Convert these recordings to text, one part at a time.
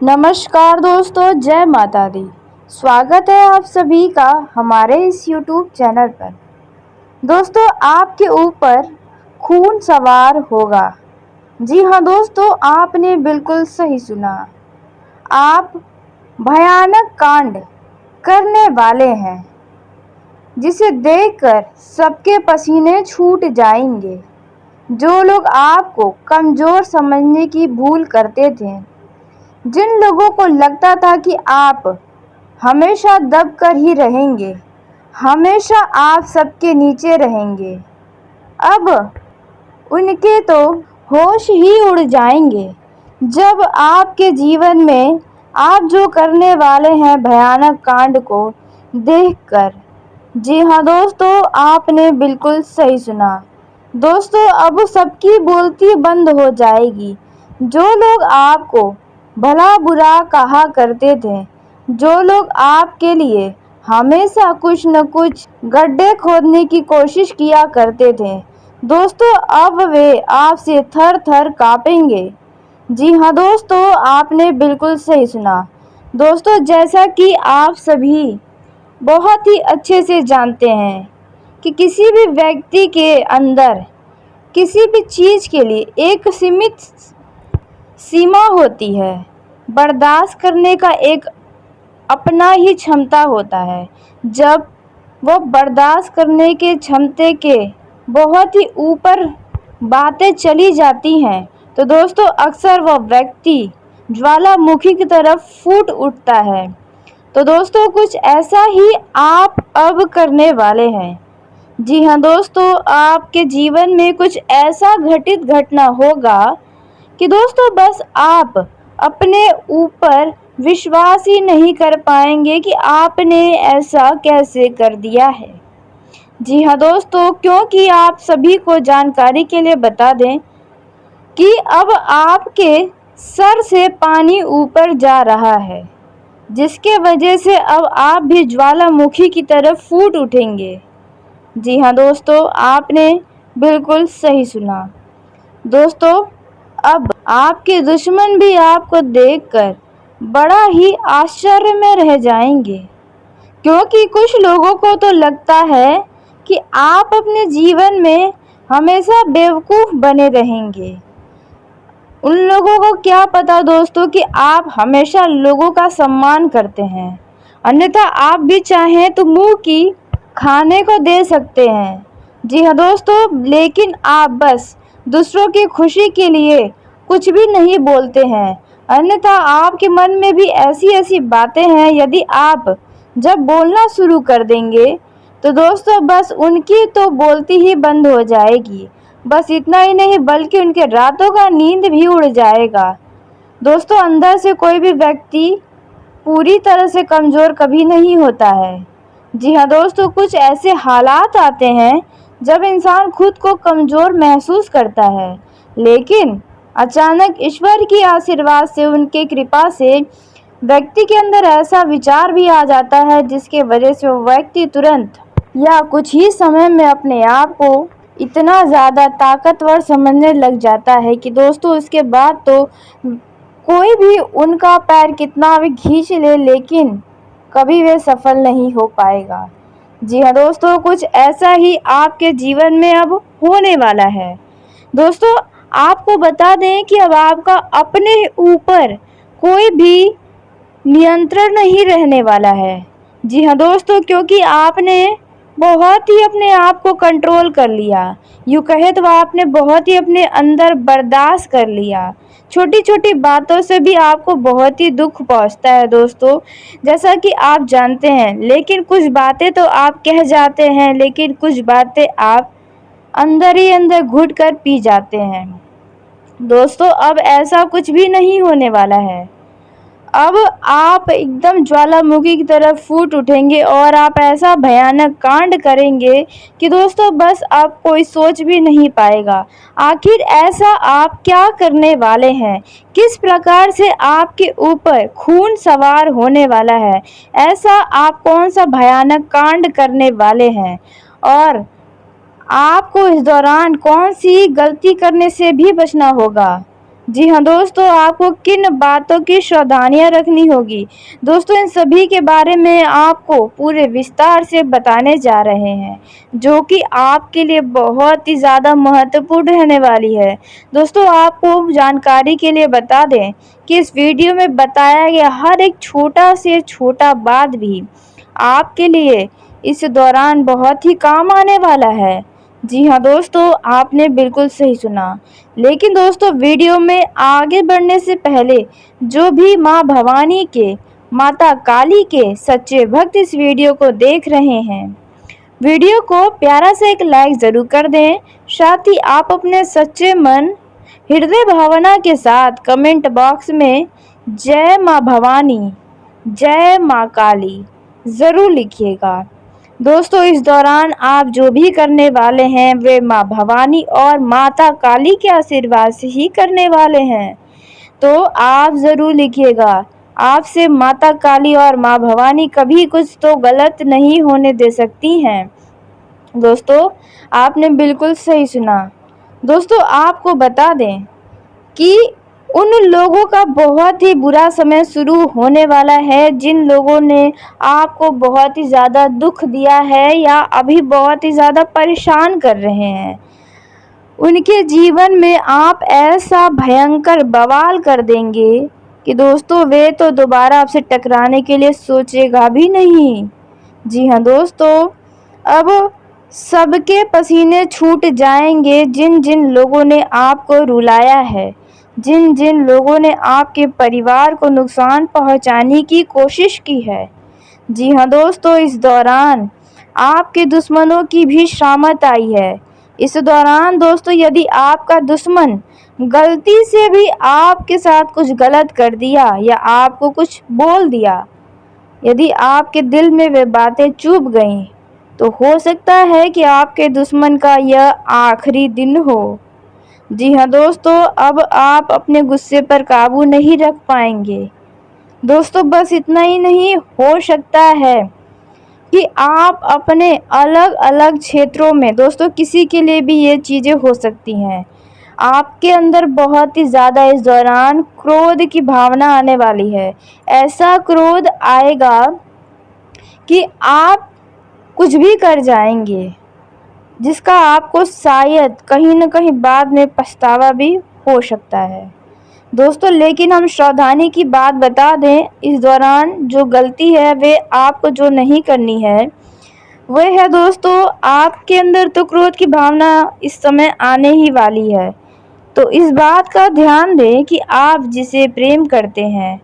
नमस्कार दोस्तों, जय माता दी। स्वागत है आप सभी का हमारे इस YouTube चैनल पर। दोस्तों, आपके ऊपर खून सवार होगा। जी हाँ दोस्तों, आपने बिल्कुल सही सुना। आप भयानक कांड करने वाले हैं जिसे देखकर सबके पसीने छूट जाएंगे। जो लोग आपको कमज़ोर समझने की भूल करते थे, जिन लोगों को लगता था कि आप हमेशा दबकर ही रहेंगे, हमेशा आप सबके नीचे रहेंगे, अब उनके तो होश ही उड़ जाएंगे जब आपके जीवन में आप जो करने वाले हैं भयानक कांड को देखकर। जी हाँ दोस्तों, आपने बिल्कुल सही सुना। दोस्तों, अब सबकी बोलती बंद हो जाएगी। जो लोग आपको भला बुरा कहा करते थे, जो लोग आपके लिए हमेशा कुछ न कुछ गड्ढे खोदने की कोशिश किया करते थे, दोस्तों अब वे आपसे थर थर कांपेंगे। जी हाँ दोस्तों, आपने बिल्कुल सही सुना। दोस्तों, जैसा कि आप सभी बहुत ही अच्छे से जानते हैं कि किसी भी व्यक्ति के अंदर किसी भी चीज़ के लिए एक सीमित सीमा होती है। बर्दाश्त करने का एक अपना ही क्षमता होता है। जब वो बर्दाश्त करने के क्षमता के बहुत ही ऊपर बातें चली जाती हैं, तो दोस्तों अक्सर वह व्यक्ति ज्वालामुखी की तरफ फूट उठता है। तो दोस्तों, कुछ ऐसा ही आप अब करने वाले हैं। जी हाँ दोस्तों, आपके जीवन में कुछ ऐसा घटना होगा कि दोस्तों बस आप अपने ऊपर विश्वास ही नहीं कर पाएंगे कि आपने ऐसा कैसे कर दिया है। जी हाँ दोस्तों, क्योंकि आप सभी को जानकारी के लिए बता दें कि अब आपके सर से पानी ऊपर जा रहा है, जिसके वजह से अब आप भी ज्वालामुखी की तरफ फूट उठेंगे। जी हाँ दोस्तों, आपने बिल्कुल सही सुना। दोस्तों, अब आपके दुश्मन भी आपको देखकर बड़ा ही आश्चर्य में रह जाएंगे, क्योंकि कुछ लोगों को तो लगता है कि आप अपने जीवन में हमेशा बेवकूफ़ बने रहेंगे। उन लोगों को क्या पता दोस्तों कि आप हमेशा लोगों का सम्मान करते हैं, अन्यथा आप भी चाहें तो मुंह की खाने को दे सकते हैं। जी हाँ दोस्तों, लेकिन आप बस दूसरों की खुशी के लिए कुछ भी नहीं बोलते हैं, अन्यथा आपके मन में भी ऐसी ऐसी बातें हैं। यदि आप जब बोलना शुरू कर देंगे तो दोस्तों बस उनकी तो बोलती ही बंद हो जाएगी। बस इतना ही नहीं, बल्कि उनके रातों का नींद भी उड़ जाएगा। दोस्तों, अंदर से कोई भी व्यक्ति पूरी तरह से कमज़ोर कभी नहीं होता है। जी हाँ दोस्तों, कुछ ऐसे हालात आते हैं जब इंसान खुद को कमज़ोर महसूस करता है, लेकिन अचानक ईश्वर की आशीर्वाद से, उनके कृपा से व्यक्ति के अंदर ऐसा विचार भी आ जाता है जिसके वजह से वो व्यक्ति तुरंत या कुछ ही समय में अपने आप को इतना ज़्यादा ताकतवर समझने लग जाता है कि दोस्तों उसके बाद तो कोई भी उनका पैर कितना भी खींच ले, लेकिन कभी वे सफल नहीं हो पाएगा। जी हाँ दोस्तों, कुछ ऐसा ही आपके जीवन में अब होने वाला है। दोस्तों, आपको बता दें कि अब आपका अपने ऊपर कोई भी नियंत्रण नहीं रहने वाला है। जी हाँ दोस्तों, क्योंकि आपने बहुत ही अपने आप को कंट्रोल कर लिया। यूँ कहे तो आपने बहुत ही अपने अंदर बर्दाश्त कर लिया। छोटी छोटी बातों से भी आपको बहुत ही दुख पहुंचता है दोस्तों, जैसा कि आप जानते हैं। लेकिन कुछ बातें तो आप कह जाते हैं, लेकिन कुछ बातें आप अंदर ही अंदर घुट कर पी जाते हैं। दोस्तों, अब ऐसा कुछ भी नहीं होने वाला है। अब आप एकदम ज्वालामुखी की तरफ फूट उठेंगे और आप ऐसा भयानक कांड करेंगे कि दोस्तों बस आप कोई सोच भी नहीं पाएगा। आखिर ऐसा आप क्या करने वाले हैं, किस प्रकार से आपके ऊपर खून सवार होने वाला है, ऐसा आप कौन सा भयानक कांड करने वाले हैं, और आपको इस दौरान कौन सी गलती करने से भी बचना होगा। जी हाँ दोस्तों, आपको किन बातों की सावधानियां रखनी होगी। दोस्तों इन सभी के बारे में आपको पूरे विस्तार से बताने जा रहे हैं, जो कि आपके लिए बहुत ही ज़्यादा महत्वपूर्ण रहने वाली है। दोस्तों आपको जानकारी के लिए बता दें कि इस वीडियो में बताया गया हर एक छोटा से छोटा बात भी आपके लिए इस दौरान बहुत ही काम आने वाला है। जी हाँ दोस्तों, आपने बिल्कुल सही सुना। लेकिन दोस्तों वीडियो में आगे बढ़ने से पहले जो भी माँ भवानी के, माता काली के सच्चे भक्त इस वीडियो को देख रहे हैं, वीडियो को प्यारा सा एक लाइक ज़रूर कर दें। साथ ही आप अपने सच्चे मन, हृदय भावना के साथ कमेंट बॉक्स में जय माँ भवानी, जय माँ काली ज़रूर लिखिएगा। दोस्तों इस दौरान आप जो भी करने वाले हैं वे माँ भवानी और माता काली के आशीर्वाद से ही करने वाले हैं, तो आप ज़रूर लिखिएगा। आपसे माता काली और माँ भवानी कभी कुछ तो गलत नहीं होने दे सकती हैं। दोस्तों आपने बिल्कुल सही सुना। दोस्तों आपको बता दें कि उन लोगों का बहुत ही बुरा समय शुरू होने वाला है जिन लोगों ने आपको बहुत ही ज़्यादा दुख दिया है या अभी बहुत ही ज़्यादा परेशान कर रहे हैं। उनके जीवन में आप ऐसा भयंकर बवाल कर देंगे कि दोस्तों वे तो दोबारा आपसे टकराने के लिए सोचेगा भी नहीं। जी हाँ दोस्तों, अब सबके पसीने छूट जाएंगे जिन जिन लोगों ने आपको रुलाया है, जिन जिन लोगों ने आपके परिवार को नुकसान पहुंचाने की कोशिश की है। जी हाँ दोस्तों, इस दौरान आपके दुश्मनों की भी शामत आई है। इस दौरान दोस्तों यदि आपका दुश्मन गलती से भी आपके साथ कुछ गलत कर दिया या आपको कुछ बोल दिया, यदि आपके दिल में वे बातें चुभ गईं, तो हो सकता है कि आपके दुश्मन का यह आखिरी दिन हो। जी हाँ दोस्तों, अब आप अपने गुस्से पर काबू नहीं रख पाएंगे। दोस्तों बस इतना ही नहीं, हो सकता है कि आप अपने अलग अलग क्षेत्रों में, दोस्तों किसी के लिए भी ये चीज़ें हो सकती हैं, आपके अंदर बहुत ही ज़्यादा इस दौरान क्रोध की भावना आने वाली है। ऐसा क्रोध आएगा कि आप कुछ भी कर जाएंगे जिसका आपको शायद कहीं न कहीं बाद में पछतावा भी हो सकता है। दोस्तों लेकिन हम सावधानी की बात बता दें, इस दौरान जो गलती है वे आपको जो नहीं करनी है वह है दोस्तों, आपके अंदर तो क्रोध की भावना इस समय आने ही वाली है, तो इस बात का ध्यान दें कि आप जिसे प्रेम करते हैं,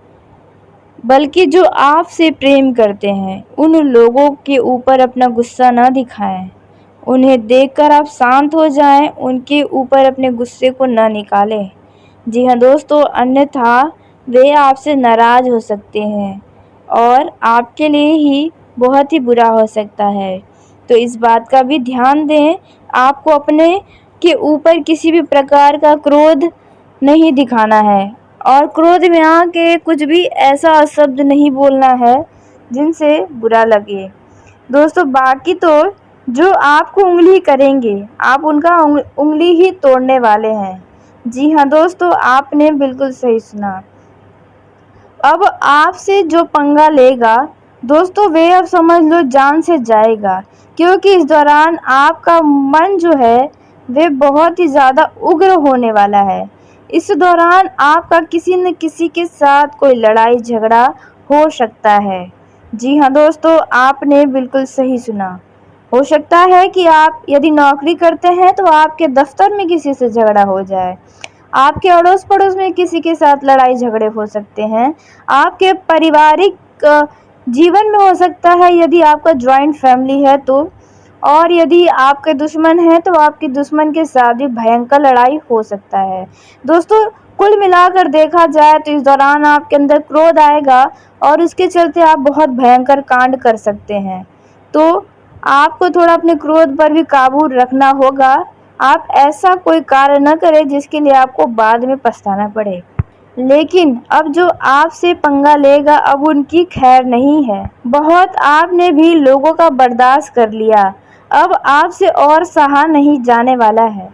बल्कि जो आपसे प्रेम करते हैं, उन लोगों के ऊपर अपना गुस्सा न दिखाएं। उन्हें देखकर आप शांत हो जाएं, उनके ऊपर अपने गुस्से को न निकालें। जी हाँ दोस्तों, अन्यथा वे आपसे नाराज़ हो सकते हैं और आपके लिए ही बहुत ही बुरा हो सकता है। तो इस बात का भी ध्यान दें, आपको अपने के ऊपर किसी भी प्रकार का क्रोध नहीं दिखाना है और क्रोध में आके कुछ भी ऐसा शब्द नहीं बोलना है जिनसे बुरा लगे। दोस्तों बाकी तो जो आपको उंगली करेंगे, आप उनका उंगली ही तोड़ने वाले हैं। जी हाँ दोस्तों, आपने बिल्कुल सही सुना। अब आपसे जो पंगा लेगा दोस्तों, वे अब समझ लो जान से जाएगा, क्योंकि इस दौरान आपका मन जो है वे बहुत ही ज़्यादा उग्र होने वाला है। इस दौरान आपका किसी न किसी के साथ कोई लड़ाई झगड़ा हो सकता है। जी हाँ दोस्तों, आपने बिल्कुल सही सुना। हो सकता है कि आप यदि नौकरी करते हैं तो आपके दफ्तर में किसी से झगड़ा हो जाए, आपके अड़ोस पड़ोस में किसी के साथ लड़ाई झगड़े हो सकते हैं, आपके पारिवारिक जीवन में हो सकता है यदि आपका जॉइंट फैमिली है तो, और यदि आपके दुश्मन हैं तो आपके दुश्मन के साथ भी भयंकर लड़ाई हो सकता है। दोस्तों कुल मिलाकर देखा जाए तो इस दौरान आपके अंदर क्रोध आएगा और उसके चलते आप बहुत भयंकर कांड कर सकते हैं। तो आपको थोड़ा अपने क्रोध पर भी काबू रखना होगा। आप ऐसा कोई कार्य न करें जिसके लिए आपको बाद में पछताना पड़े। लेकिन अब जो आपसे पंगा लेगा अब उनकी खैर नहीं है। बहुत आपने भी लोगों का बर्दाश्त कर लिया, अब आपसे और सहा नहीं जाने वाला है।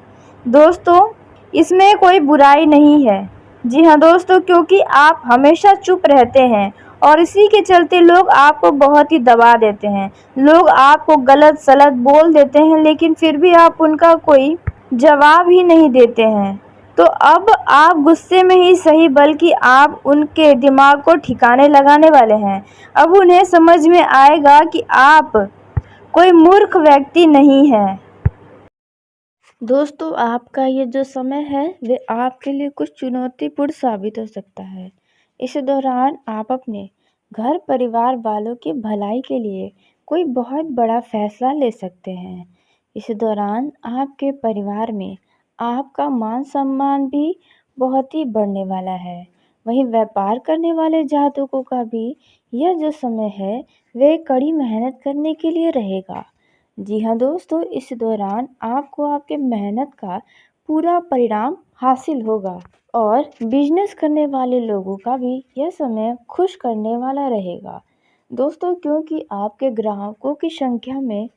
दोस्तों इसमें कोई बुराई नहीं है, जी हाँ दोस्तों, क्योंकि आप हमेशा चुप रहते हैं और इसी के चलते लोग आपको बहुत ही दबा देते हैं। लोग आपको गलत सलत बोल देते हैं, लेकिन फिर भी आप उनका कोई जवाब ही नहीं देते हैं। तो अब आप गुस्से में ही सही, बल्कि आप उनके दिमाग को ठिकाने लगाने वाले हैं। अब उन्हें समझ में आएगा कि आप कोई मूर्ख व्यक्ति नहीं हैं। दोस्तों, आपका ये जो समय है वे आपके लिए कुछ चुनौतीपूर्ण साबित हो सकता है। इस दौरान आप अपने घर परिवार वालों की भलाई के लिए कोई बहुत बड़ा फैसला ले सकते हैं। इस दौरान आपके परिवार में आपका मान सम्मान भी बहुत ही बढ़ने वाला है। वहीं व्यापार करने वाले जातकों का भी यह जो समय है वे कड़ी मेहनत करने के लिए रहेगा। जी हाँ दोस्तों, इस दौरान आपको आपके मेहनत का पूरा परिणाम हासिल होगा और बिजनेस करने वाले लोगों का भी यह समय खुश करने वाला रहेगा। दोस्तों, क्योंकि आपके ग्राहकों की संख्या में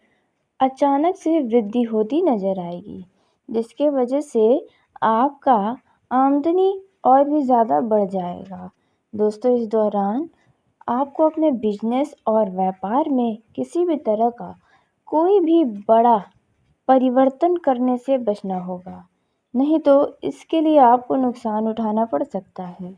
अचानक से वृद्धि होती नजर आएगी, जिसके वजह से आपका आमदनी और भी ज़्यादा बढ़ जाएगा। दोस्तों, इस दौरान आपको अपने बिजनेस और व्यापार में किसी भी तरह का कोई भी बड़ा परिवर्तन करने से बचना होगा, नहीं तो इसके लिए आपको नुकसान उठाना पड़ सकता है।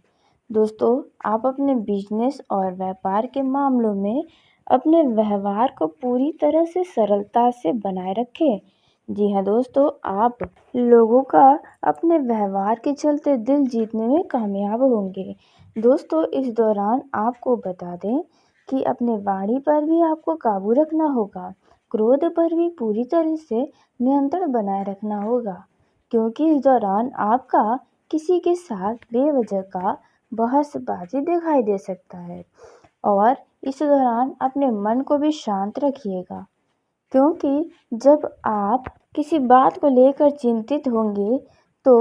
दोस्तों, आप अपने बिजनेस और व्यापार के मामलों में अपने व्यवहार को पूरी तरह से सरलता से बनाए रखें। जी हाँ दोस्तों, आप लोगों का अपने व्यवहार के चलते दिल जीतने में कामयाब होंगे। दोस्तों, इस दौरान आपको बता दें कि अपने वाणी पर भी आपको काबू रखना होगा। क्रोध पर भी पूरी तरह से नियंत्रण बनाए रखना होगा, क्योंकि इस दौरान आपका किसी के साथ बेवजह का बहसबाजी दिखाई दे सकता है। और इस दौरान अपने मन को भी शांत रखिएगा, क्योंकि जब आप किसी बात को लेकर चिंतित होंगे तो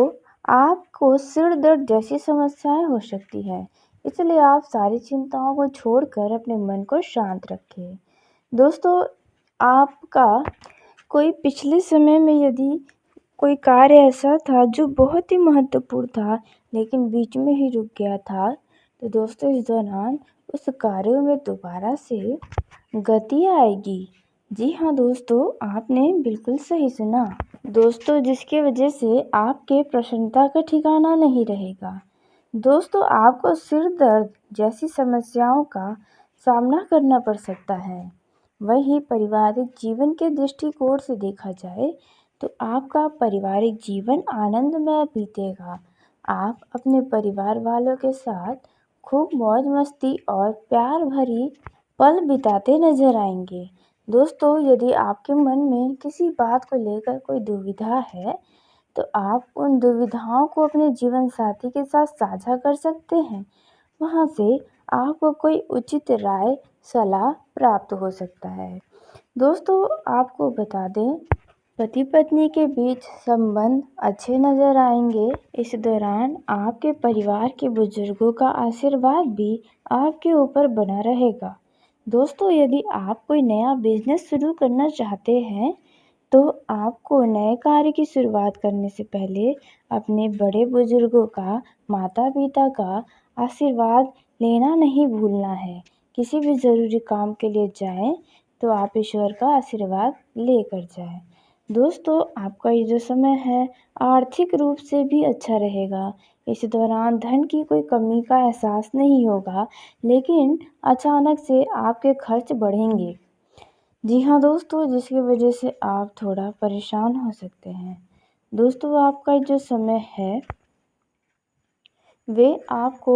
आपको सिर दर्द जैसी समस्याएं हो सकती हैं। इसलिए आप सारी चिंताओं को छोड़कर अपने मन को शांत रखें। दोस्तों, आपका कोई पिछले समय में यदि कोई कार्य ऐसा था जो बहुत ही महत्वपूर्ण था लेकिन बीच में ही रुक गया था, तो दोस्तों इस दौरान उस कार्य में दोबारा से गति आएगी। जी हाँ दोस्तों, आपने बिल्कुल सही सुना। दोस्तों, जिसकी वजह से आपके प्रसन्नता का ठिकाना नहीं रहेगा। दोस्तों, आपको सिर दर्द जैसी समस्याओं का सामना करना पड़ सकता है। वहीं पारिवारिक जीवन के दृष्टिकोण से देखा जाए तो आपका पारिवारिक जीवन आनंदमय बीतेगा। आप अपने परिवार वालों के साथ खूब मौज मस्ती और प्यार भरी पल बिताते नजर आएंगे। दोस्तों, यदि आपके मन में किसी बात को लेकर कोई दुविधा है तो आप उन दुविधाओं को अपने जीवन साथी के साथ साझा कर सकते हैं। वहाँ से आपको कोई उचित राय सलाह प्राप्त हो सकता है। दोस्तों, आपको बता दें, पति पत्नी के बीच संबंध अच्छे नजर आएंगे। इस दौरान आपके परिवार के बुजुर्गों का आशीर्वाद भी आपके ऊपर बना रहेगा। दोस्तों, यदि आप कोई नया बिजनेस शुरू करना चाहते हैं तो आपको नए कार्य की शुरुआत करने से पहले अपने बड़े बुजुर्गों का, माता पिता का आशीर्वाद लेना नहीं भूलना है। किसी भी ज़रूरी काम के लिए जाएं तो आप ईश्वर का आशीर्वाद लेकर जाएं। दोस्तों, आपका ये जो समय है आर्थिक रूप से भी अच्छा रहेगा। इस दौरान धन की कोई कमी का एहसास नहीं होगा, लेकिन अचानक से आपके खर्च बढ़ेंगे। जी हाँ दोस्तों, जिसकी वजह से आप थोड़ा परेशान हो सकते हैं। दोस्तों, आपका जो समय है वे आपको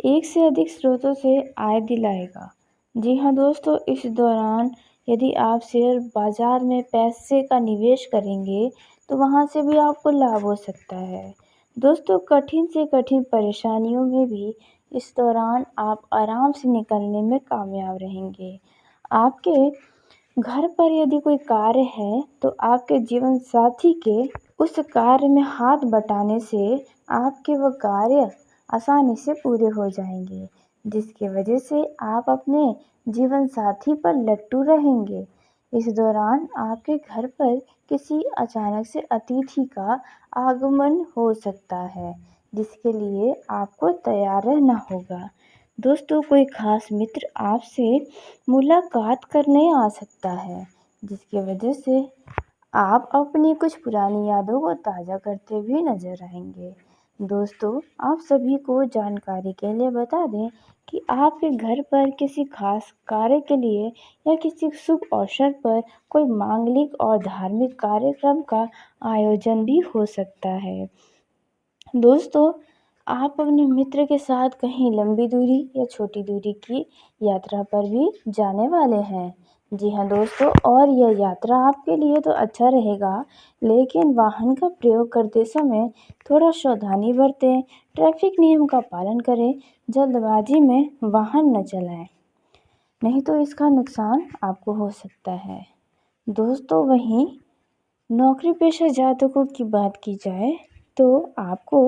एक से अधिक स्रोतों से आय दिलाएगा। जी हाँ दोस्तों, इस दौरान यदि आप शेयर बाजार में पैसे का निवेश करेंगे तो वहाँ से भी आपको लाभ हो सकता है। दोस्तों, कठिन से कठिन परेशानियों में भी इस दौरान आप आराम से निकलने में कामयाब रहेंगे। आपके घर पर यदि कोई कार्य है तो आपके जीवन साथी के उस कार्य में हाथ बटाने से आपके वो कार्य आसानी से पूरे हो जाएंगे, जिसकी वजह से आप अपने जीवन साथी पर लट्टू रहेंगे। इस दौरान आपके घर पर किसी अचानक से अतिथि का आगमन हो सकता है, जिसके लिए आपको तैयार रहना होगा। दोस्तों, कोई खास मित्र आपसे मुलाकात करने आ सकता है, जिसकी वजह से आप अपनी कुछ पुरानी यादों को ताज़ा करते हुए नजर आएंगे। दोस्तों, आप सभी को जानकारी के लिए बता दें कि आपके घर पर किसी खास कार्य के लिए या किसी शुभ अवसर पर कोई मांगलिक और धार्मिक कार्यक्रम का आयोजन भी हो सकता है। दोस्तों, आप अपने मित्र के साथ कहीं लंबी दूरी या छोटी दूरी की यात्रा पर भी जाने वाले हैं। जी हाँ दोस्तों, और यह यात्रा आपके लिए तो अच्छा रहेगा, लेकिन वाहन का प्रयोग करते समय थोड़ा सावधानी बरतें, ट्रैफिक नियम का पालन करें, जल्दबाजी में वाहन न चलाएं, नहीं तो इसका नुकसान आपको हो सकता है। दोस्तों, वहीं नौकरी पेशा जातकों की बात की जाए तो आपको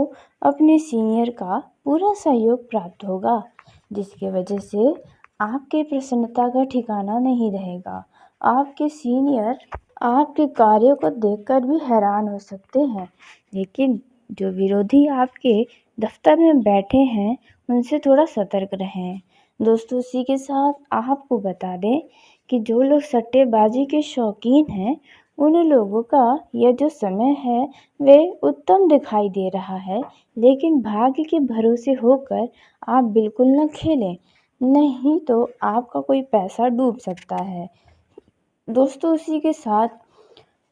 अपने सीनियर का पूरा सहयोग प्राप्त होगा, जिसकी वजह से आपके प्रसन्नता का ठिकाना नहीं रहेगा। आपके सीनियर आपके कार्यों को देखकर भी हैरान हो सकते हैं, लेकिन जो विरोधी आपके दफ्तर में बैठे हैं उनसे थोड़ा सतर्क रहें। दोस्तों, इसी के साथ आपको बता दें कि जो लोग सट्टेबाजी के शौकीन हैं उन लोगों का यह जो समय है वे उत्तम दिखाई दे रहा है, लेकिन भाग्य के भरोसे होकर आप बिल्कुल न खेलें, नहीं तो आपका कोई पैसा डूब सकता है। दोस्तों, इसी के साथ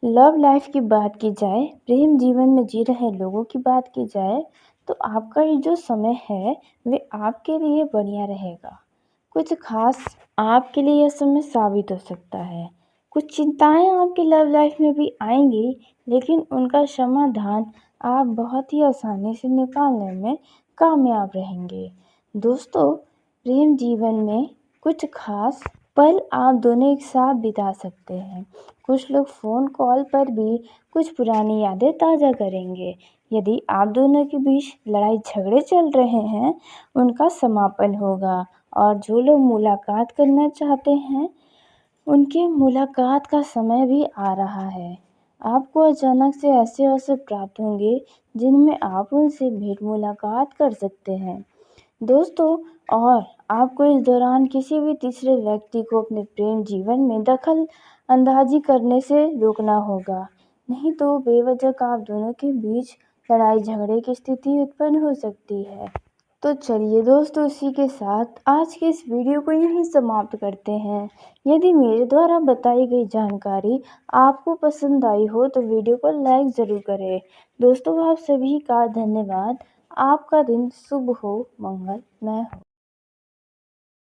लव लाइफ की बात की जाए, प्रेम जीवन में जी रहे लोगों की बात की जाए, तो आपका ये जो समय है वे आपके लिए बढ़िया रहेगा। कुछ खास आपके लिए यह समय साबित हो सकता है। कुछ चिंताएं आपकी लव लाइफ में भी आएंगी, लेकिन उनका समाधान आप बहुत ही आसानी से निकालने में कामयाब रहेंगे। दोस्तों, प्रेम जीवन में कुछ खास पल आप दोनों एक साथ बिता सकते हैं। कुछ लोग फ़ोन कॉल पर भी कुछ पुरानी यादें ताज़ा करेंगे। यदि आप दोनों के बीच लड़ाई झगड़े चल रहे हैं, उनका समापन होगा, और जो लोग मुलाकात करना चाहते हैं उनकी मुलाकात का समय भी आ रहा है। आपको अचानक से ऐसे अवसर प्राप्त होंगे जिनमें आप उनसे भेंट मुलाकात कर सकते हैं। दोस्तों, और आपको इस दौरान किसी भी तीसरे व्यक्ति को अपने प्रेम जीवन में दखल अंदाजी करने से रोकना होगा, नहीं तो बेवजह का आप दोनों के बीच लड़ाई झगड़े की स्थिति उत्पन्न हो सकती है। तो चलिए दोस्तों, इसी के साथ आज के इस वीडियो को यहीं समाप्त करते हैं। यदि मेरे द्वारा बताई गई जानकारी आपको पसंद आई हो तो वीडियो को लाइक ज़रूर करें। दोस्तों, आप सभी का धन्यवाद। आपका दिन शुभ हो, मंगलमय हो।